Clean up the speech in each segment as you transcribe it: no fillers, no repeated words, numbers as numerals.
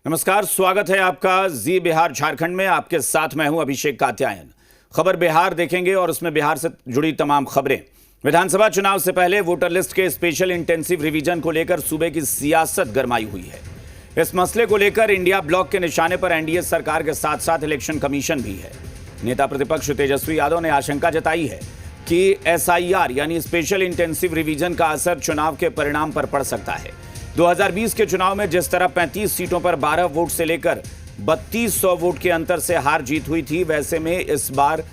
नमस्कार, स्वागत है आपका जी बिहार झारखंड में। आपके साथ मैं हूं अभिषेक कात्यायन। खबर बिहार देखेंगे और उसमें बिहार से जुड़ी तमाम खबरें। विधानसभा चुनाव से पहले वोटर लिस्ट के स्पेशल इंटेंसिव रिवीजन को लेकर सूबे की सियासत गरमाई हुई है। इस मसले को लेकर इंडिया ब्लॉक के निशाने पर एनडीए सरकार के साथ साथ इलेक्शन कमीशन भी है। नेता प्रतिपक्ष तेजस्वी यादव ने आशंका जताई है कि एसआईआर यानी स्पेशल इंटेंसिव रिवीजन का असर चुनाव के परिणाम पर पड़ सकता है। 2020 के चुनाव में जिस तरह 35 सीटों पर 12 वोट से लेकर 3200 वोट के अंतर से हार जीत हुई थी, वैसे में इस बार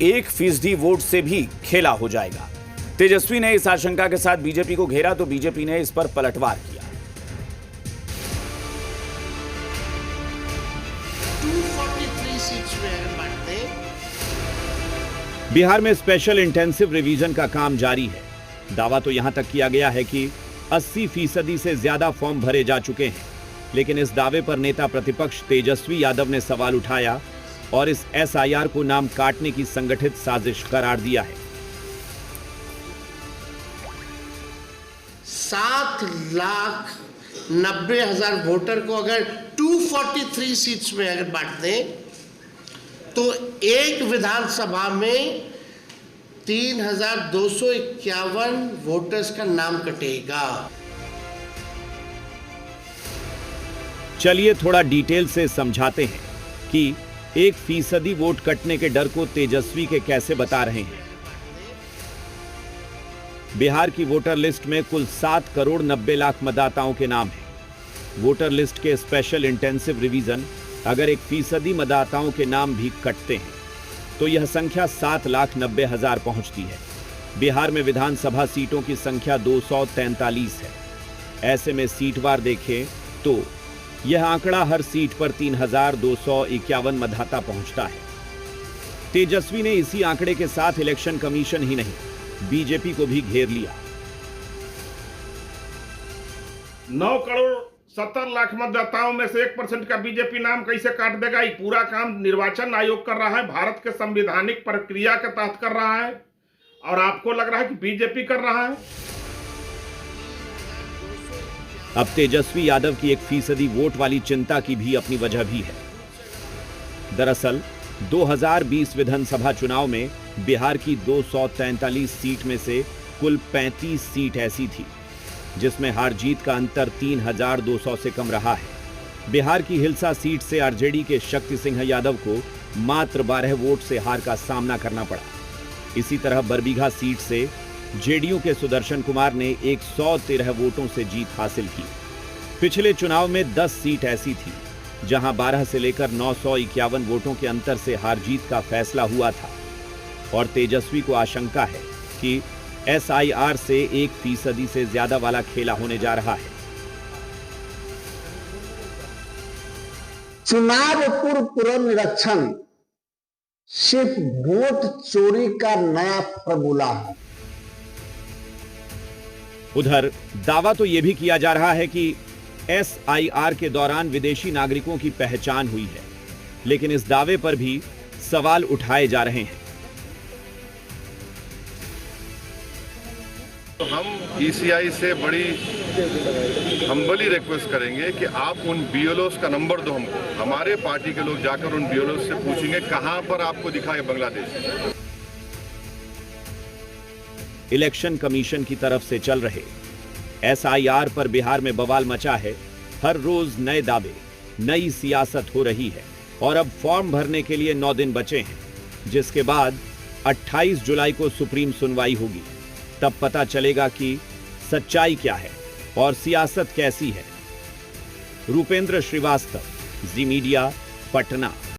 1% वोट से भी खेला हो जाएगा। तेजस्वी ने इस आशंका के साथ बीजेपी को घेरा तो बीजेपी ने इस पर पलटवार किया। 243 सीट्स में बांटते। बिहार में स्पेशल इंटेंसिव रिवीजन का काम जारी है। दावा तो यहां तक किया गया है कि 80% से ज्यादा फॉर्म भरे जा चुके हैं, लेकिन इस दावे पर नेता प्रतिपक्ष तेजस्वी यादव ने सवाल उठाया और इस एसआईआर को नाम काटने की संगठित साजिश करार दिया है। 7,90,000 वोटर को अगर 243 सीट्स में अगर बांट दें तो एक विधानसभा में 3,251 वोटर्स का नाम कटेगा। चलिए थोड़ा डिटेल से समझाते हैं कि 1% वोट कटने के डर को तेजस्वी के कैसे बता रहे हैं। बिहार की वोटर लिस्ट में कुल 7,90,00,000 मतदाताओं के नाम हैं। वोटर लिस्ट के स्पेशल इंटेंसिव रिवीजन अगर 1% मतदाताओं के नाम भी कटते हैं तो यह संख्या 7,90,000 पहुंचती है। बिहार में विधानसभा सीटों की संख्या 243 है। ऐसे में सीटवार देखें तो यह आंकड़ा हर सीट पर 3,251 मतदाता पहुंचता है। तेजस्वी ने इसी आंकड़े के साथ इलेक्शन कमीशन ही नहीं, बीजेपी को भी घेर लिया। 9,70,00,000 मतदाताओं में से 1% का बीजेपी नाम कैसे काट देगा? ये पूरा काम निर्वाचन आयोग कर रहा है, भारत के संवैधानिक प्रक्रिया के तहत कर रहा है, और आपको लग रहा है कि बीजेपी कर रहा है। अब तेजस्वी यादव की 1% वोट वाली चिंता की भी अपनी वजह भी है। दरअसल 2020 विधानसभा चुनाव में बिहार की 243 सीट में से कुल 35 सीट ऐसी थी जिसमें हार जीत का अंतर 3,200 से कम रहा है। बिहार की हिलसा सीट से आरजेडी के शक्ति सिंह यादव को मात्र 12 वोट से हार का सामना करना पड़ा। इसी तरह बरबीघा सीट से जेडीयू के सुदर्शन कुमार ने 113 वोटों से जीत हासिल की। पिछले चुनाव में 10 सीट ऐसी थी जहां 12 से लेकर 951 वोटों के अंतर से हार जीत का फैसला हुआ था, और तेजस्वी को आशंका है कि एसआईआर से 1% से ज्यादा वाला खेला होने जा रहा है। चुनाव पूर्व पुनर्निरीक्षण सिर्फ वोट चोरी का नया फॉर्मूला है। उधर दावा तो यह भी किया जा रहा है कि एसआईआर के दौरान विदेशी नागरिकों की पहचान हुई है, लेकिन इस दावे पर भी सवाल उठाए जा रहे हैं। तो हम ईसीआई से बड़ी हम्बली रिक्वेस्ट करेंगे कि आप उन बीएलओस का नंबर दो हमको। हमारे पार्टी के लोग जाकर उन बीएलओस से पूछेंगे कहां पर आपको दिखा है बांग्लादेश। इलेक्शन कमीशन की तरफ से चल रहे एसआईआर पर बिहार में बवाल मचा है। हर रोज नए दावे, नई सियासत हो रही है, और अब फॉर्म भरने के लिए 9 दिन बचे हैं, जिसके बाद 28 जुलाई को सुप्रीम सुनवाई होगी। तब पता चलेगा कि सच्चाई क्या है और सियासत कैसी है। रूपेंद्र श्रीवास्तव, जी मीडिया, पटना।